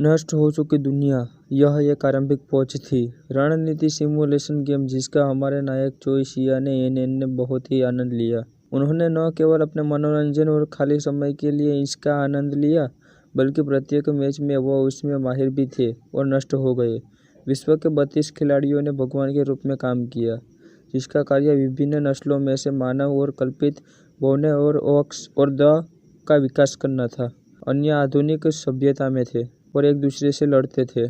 नष्ट हो चुकी दुनिया। यह एक आरंभिक पहुंच थी। रणनीति सिमुलेशन गेम जिसका हमारे नायक चोई शिया ने बहुत ही आनंद लिया। उन्होंने न केवल अपने मनोरंजन और खाली समय के लिए इसका आनंद लिया, बल्कि प्रत्येक मैच में वह उसमें माहिर भी थे और नष्ट हो गए। विश्व के 32 खिलाड़ियों ने भगवान के रूप में काम किया, जिसका कार्य विभिन्न नस्लों में से मानव और कल्पित बोने और ऑक्स और द का विकास करना था। अन्य आधुनिक सभ्यता में थे और एक दूसरे से लड़ते थे,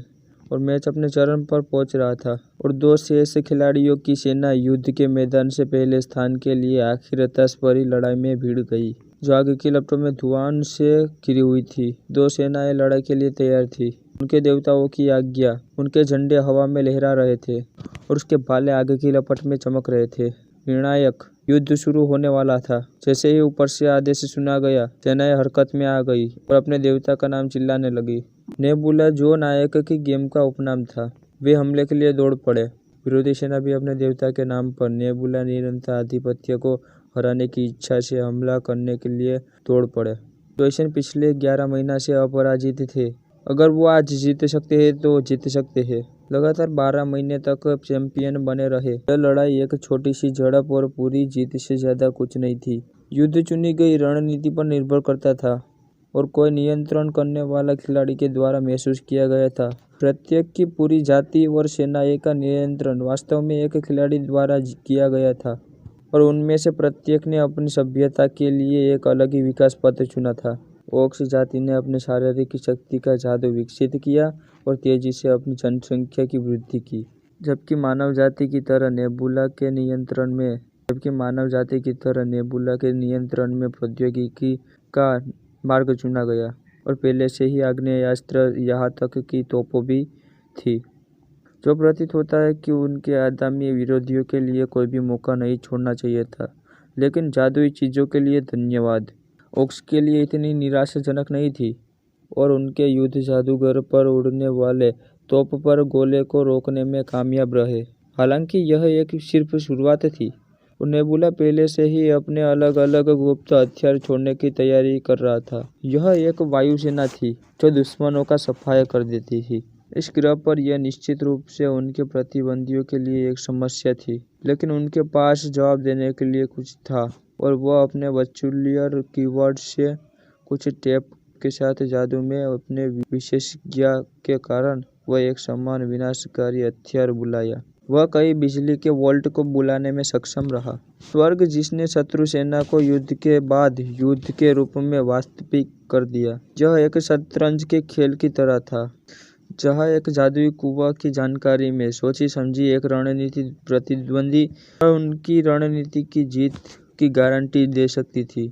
और मैच अपने चरम पर पहुंच रहा था और दो शेष खिलाड़ियों की सेना युद्ध के मैदान से पहले स्थान के लिए आखिर तस्वरी लड़ाई में भिड़ गई, जो आग की लपटों में धुआं से घिरी हुई थी। दो सेनाएं लड़ाई के लिए तैयार थी। उनके देवताओं की आज्ञा, उनके झंडे हवा में लहरा रहे थे और उसके भाले आग की लपट में चमक रहे थे। निर्णायक युद्ध शुरू होने वाला था। जैसे ही ऊपर से आदेश सुना गया, सेनाएं हरकत में आ गई और अपने देवता का नाम चिल्लाने लगी। नेबुला, जो नायक की गेम का उपनाम था, वे हमले के लिए दौड़ पड़े। विरोधी सेना भी अपने देवता के नाम पर नेबुला निरंतर आधिपत्य को हराने की इच्छा से हमला करने के लिए दौड़ पड़े। जोइसन पिछले 11 महीना से अपराजित थे। अगर वो आज जीत सकते हैं तो जीत सकते हैं। लगातार 12 महीने तक चैंपियन बने रहे। यह लड़ाई एक छोटी सी झड़प और पूरी जीत से ज्यादा कुछ नहीं थी। युद्ध चुनी गई रणनीति पर निर्भर करता था और कोई नियंत्रण करने वाला खिलाड़ी के द्वारा महसूस किया गया था। प्रत्येक की पूरी जाति और सेना का नियंत्रण वास्तव में एक खिलाड़ी द्वारा किया गया था, और उनमें से प्रत्येक ने अपनी सभ्यता के लिए एक अलग ही विकास पथ चुना था। ओक्स जाति ने अपने शारीरिक शक्ति का जादू विकसित किया और तेजी से अपनी जनसंख्या की वृद्धि की, जबकि मानव जाति की तरह नेबुला के नियंत्रण में प्रौद्योगिकी का मार्ग चुना गया, और पहले से ही आग्नेयास्त्र यहाँ तक कि तोपें भी थी, जो प्रतीत होता है कि उनके आगामी विरोधियों के लिए कोई भी मौका नहीं छोड़ना चाहिए था। लेकिन जादुई चीजों के लिए धन्यवाद, ओक्स के लिए इतनी निराशाजनक नहीं थी, और उनके युद्ध जादूगर पर उड़ने वाले तोप पर गोले को रोकने में कामयाब रहे। हालांकि यह एक सिर्फ शुरुआत थी, और नेबुला पहले से ही अपने अलग अलग गुप्त हथियार छोड़ने की तैयारी कर रहा था। यह एक वायुसेना थी जो दुश्मनों का सफाया कर देती थी। इस ग्रह पर यह निश्चित रूप से उनके प्रतिद्वंदियों के लिए एक समस्या थी, लेकिन उनके पास जवाब देने के लिए कुछ था, और वह अपने वर्चुअल कीवर्ड से कुछ टैप के साथ जादू में अपने विशेषज्ञता के कारण वह एक समान विनाशकारी हथियार बुलाया। वह कई बिजली के वोल्ट को बुलाने में सक्षम रहा। स्वर्ग जिसने शत्रु सेना को युद्ध के बाद युद्ध के रूप में वास्तविक कर दिया। यह एक शतरंज के खेल की तरह था, जहाँ एक जादुई कुआं की जानकारी में सोची समझी एक रणनीति प्रतिद्वंदी और उनकी रणनीति की जीत की गारंटी दे सकती थी।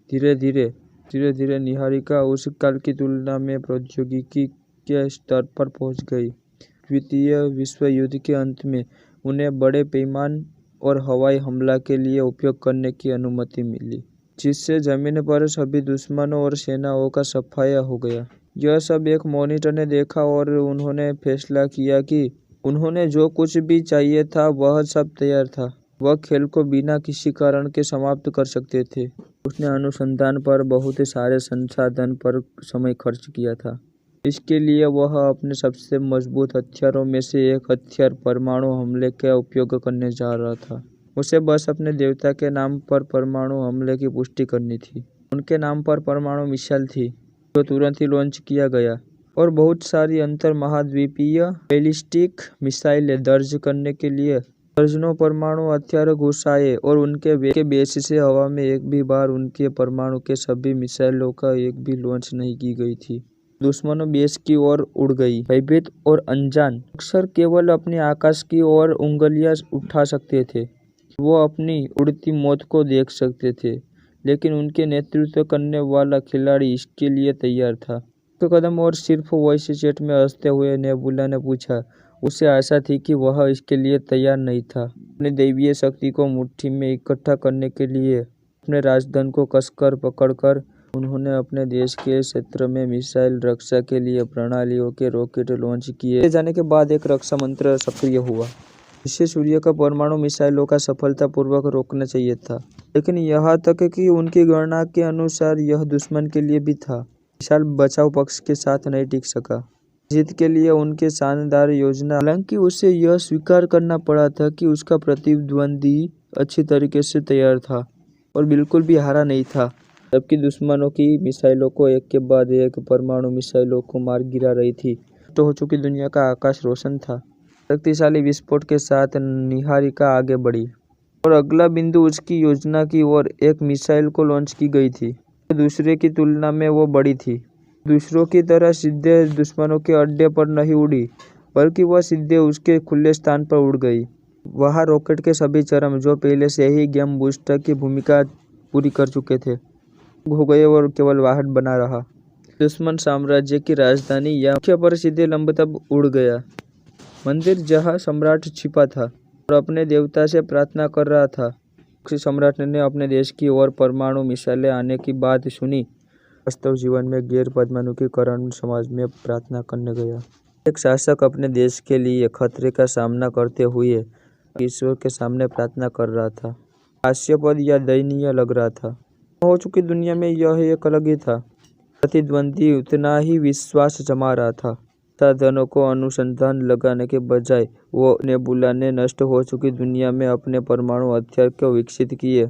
धीरे धीरे निहारिका उस काल की तुलना में प्रौद्योगिकी के स्तर पर पहुंच गई। द्वितीय विश्व युद्ध के अंत में उन्हें बड़े पैमाने और हवाई हमला के लिए उपयोग करने की अनुमति मिली, जिससे जमीन पर सभी दुश्मनों और सेनाओं का सफाया हो गया। यह सब एक मॉनिटर ने देखा, और उन्होंने फैसला किया कि उन्होंने जो कुछ भी चाहिए था वह सब तैयार था। वह खेल को बिना किसी कारण के समाप्त कर सकते थे। उसने अनुसंधान पर बहुत सारे संसाधन पर समय खर्च किया था। इसके लिए वह अपने सबसे मजबूत हथियारों में से एक हथियार परमाणु हमले का उपयोग करने जा रहा था। उसे बस अपने देवता के नाम पर परमाणु हमले की पुष्टि करनी थी। उनके नाम पर परमाणु मिसाइल थी, जो तुरंत ही लॉन्च किया गया, और बहुत सारी अंतर महाद्वीपीय बैलिस्टिक मिसाइलें दर्ज करने के लिए दर्जनों परमाणु हथियार घुसाए, और उनके बेस से हवा में एक भी बार उनके परमाणु के सभी मिसाइलों का एक भी लॉन्च नहीं की गई थी। दुश्मनों बेस की ओर उड़ गई। भयभीत और अनजान अक्सर केवल अपने आकाश की ओर उंगलियां उठा सकते थे। वो अपनी उड़ती मौत को देख सकते थे, लेकिन उनके नेतृत्व करने वाला खिलाड़ी इसके लिए तैयार था। एक कदम और सिर्फ वॉइस चैट में हंसते हुए नेबुला ने पूछा। उसे आशा थी कि वह इसके लिए तैयार नहीं था। अपनी दैवीय शक्ति को मुट्ठी में इकट्ठा करने के लिए अपने राजधन को कसकर पकड़कर उन्होंने अपने देश के क्षेत्र में मिसाइल रक्षा के लिए प्रणालियों के रॉकेट लॉन्च किए जाने के बाद एक रक्षा मंत्र सक्रिय हुआ, जिससे सूर्य का परमाणु मिसाइलों का सफलतापूर्वक रोकना चाहिए था। लेकिन यहाँ तक कि उनकी गणना के अनुसार यह दुश्मन के लिए भी था। विशाल बचाव पक्ष के साथ नहीं टिक सका। जीत के लिए उनके शानदार योजना। हालांकि उसे यह स्वीकार करना पड़ा था कि उसका प्रतिद्वंदी अच्छी तरीके से तैयार था और बिल्कुल भी हारा नहीं था, जबकि दुश्मनों की मिसाइलों को एक के बाद एक परमाणु मिसाइलों को मार गिरा रही थी। तो हो चुकी दुनिया का आकाश रोशन था। शक्तिशाली विस्फोट के साथ निहारिका आगे बढ़ी और अगला बिंदु उसकी योजना की ओर एक मिसाइल को लॉन्च की गई थी। दूसरे की तुलना में वो बड़ी थी। दूसरों की तरह सीधे दुश्मनों के अड्डे पर नहीं उड़ी, बल्कि वह सीधे उसके खुले स्थान पर उड़ गई। वहाँ रॉकेट के सभी चरम, जो पहले से ही गेम बूस्टर की भूमिका पूरी कर चुके थे, हो गए और केवल वाहन बना रहा। दुश्मन साम्राज्य की राजधानी या मुख्य पर सीधे लंबतब उड़ गया। मंदिर जहाँ सम्राट छिपा था और अपने देवता से प्रार्थना कर रहा था। सम्राट ने अपने देश की ओर परमाणु मिसाइलें आने की बात सुनी। वास्तव जीवन में गैर परमाणुकरण समाज में प्रार्थना करने गया। एक शासक अपने देश के लिए खतरे का सामना करते हुए ईश्वर के सामने प्रार्थना कर रहा था। हास्यास्पद या दयनीय लग रहा था। हो चुकी दुनिया में यह एक अलग ही था। प्रतिद्वंदी उतना ही विश्वास जमा रहा था। साधनों को अनुसंधान लगाने के बजाय वो नेबुला ने नष्ट हो चुकी दुनिया में अपने परमाणु हथियार को विकसित किए।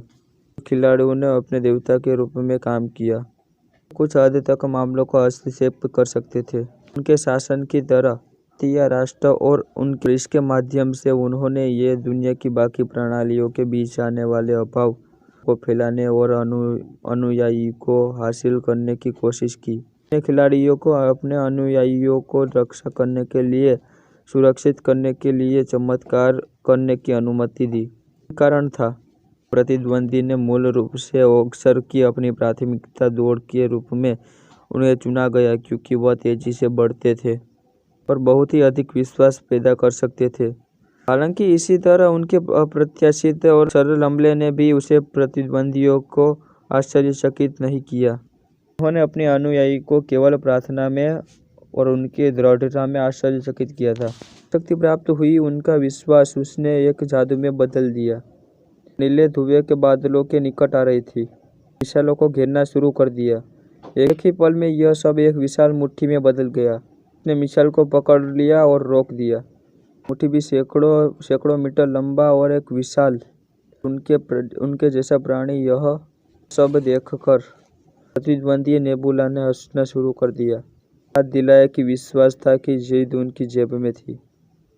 खिलाड़ियों ने अपने देवता के रूप में काम किया, कुछ हद तक मामलों को हस्तक्षेप कर सकते थे। उनके शासन की तरह या राष्ट्र और उनके इसके माध्यम से उन्होंने ये दुनिया की बाकी प्रणालियों के बीच आने वाले अभाव को फैलाने और अनुयायी को हासिल करने की कोशिश की। खिलाड़ियों को अपने अनुयायियों को रक्षा करने के लिए, सुरक्षित करने के लिए चमत्कार करने की अनुमति दी। कारण था प्रतिद्वंदी ने मूल रूप से ऑक्सर की अपनी प्राथमिकता दौड़ के रूप में उन्हें चुना गया, क्योंकि वह तेजी से बढ़ते थे और बहुत ही अधिक विश्वास पैदा कर सकते थे। हालांकि इसी तरह उनके अप्रत्याशित और सरल हमले ने भी उसे प्रतिद्वंदियों को आश्चर्यचकित नहीं किया। उन्होंने अपने अनुयायी को केवल प्रार्थना में और उनकी दृढ़ता में आश्चर्यचकित किया था। शक्ति प्राप्त हुई उनका विश्वास उसने एक जादू में बदल दिया। नीले धुएं के बादलों के निकट आ रही थी, मिसाइलों को घेरना शुरू कर दिया। एक ही पल में यह सब एक विशाल मुट्ठी में बदल गया। उसने मिसाइल को पकड़ लिया और रोक दिया। मुट्ठी भी सैकड़ों मीटर लंबा और एक विशाल, उनके जैसा प्राणी। यह सब देखकर प्रतिद्वंदी नेबुला ने हंसना शुरू कर दिया। याद दिलाया कि विश्वास था कि जीत उनकी जेब में थी।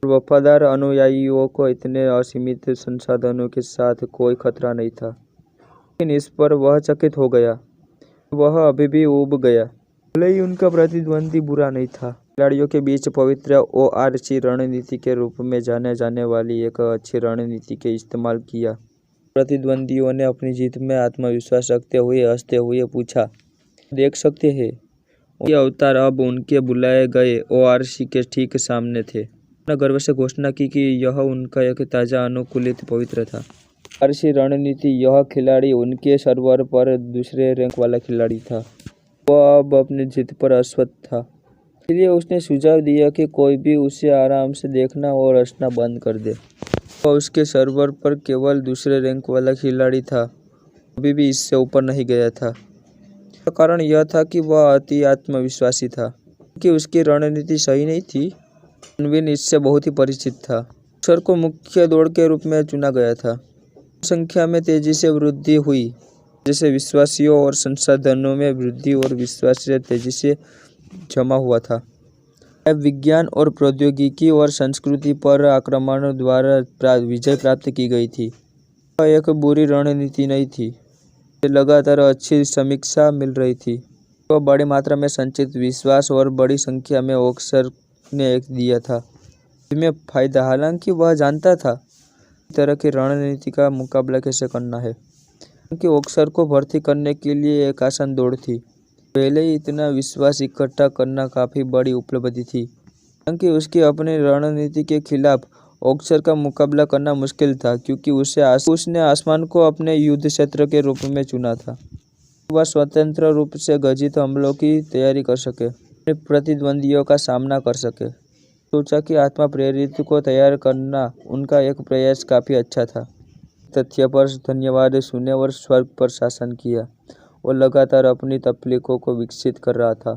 वफादार अनुयायियों को इतने असीमित संसाधनों के साथ कोई खतरा नहीं था। लेकिन इस पर वह चकित हो गया। वह अभी भी ऊब गया। भले ही उनका प्रतिद्वंदी बुरा नहीं था। खिलाड़ियों के बीच पवित्र ORC रणनीति के रूप में जाने जाने वाली एक अच्छी रणनीति के इस्तेमाल किया। प्रतिद्वंदियों ने अपनी जीत में आत्मविश्वास रखते हुए हंसते हुए पूछा, देख सकते हैं। ये अवतार अब उनके बुलाए गए ORC के ठीक सामने थे। उन्होंने गर्व से घोषणा की कि यह उनका एक ताज़ा अनुकूलित पवित्र था। ORC रणनीति, यह खिलाड़ी उनके सर्वर पर दूसरे रैंक वाला खिलाड़ी था। वह अब अपनी जीत पर अस्वस्थ था, इसलिए उसने सुझाव दिया कि कोई भी उसे आराम से देखना और हंसना बंद कर दे। वह उसके सर्वर पर केवल दूसरे रैंक वाला खिलाड़ी था, अभी भी इससे ऊपर नहीं गया था। कारण यह था कि वह अति आत्मविश्वासी था, क्योंकि उसकी रणनीति सही नहीं थी। अनविन इससे बहुत ही परिचित था। अक्सर को मुख्य दौड़ के रूप में चुना गया था। संख्या में तेजी से वृद्धि हुई, जैसे विश्वासियों और संसाधनों में वृद्धि और विश्वास तेजी से जमा हुआ था। विज्ञान और प्रौद्योगिकी और संस्कृति पर आक्रमण द्वारा विजय प्राप्त की गई थी। यह एक बुरी रणनीति नहीं थी। लगातार अच्छी समीक्षा मिल रही थी। वह बड़ी मात्रा में संचित विश्वास और बड़ी संख्या में ऑक्सर ने एक दिया था इसमें फायदा। हालांकि वह जानता था इस तरह की रणनीति का मुकाबला कैसे करना है, क्योंकि ऑक्सर को भर्ती करने के लिए एक आसान दौड़ थी। पहले ही इतना विश्वास इकट्ठा करना काफ़ी बड़ी उपलब्धि थी, क्योंकि उसकी अपनी रणनीति के खिलाफ ऑक्सर का मुकाबला करना मुश्किल था, क्योंकि उसने आसमान को अपने युद्ध क्षेत्र के रूप में चुना था। वह स्वतंत्र रूप से गजित हमलों की तैयारी कर सके, अपने प्रतिद्वंदियों का सामना कर सके। सोचा कि आत्मा प्रेरित को तैयार करना उनका एक प्रयास काफ़ी अच्छा था। तथ्य पर धन्यवाद सुने और स्वर्ग पर शासन किया और लगातार अपनी तकनीकों को विकसित कर रहा था।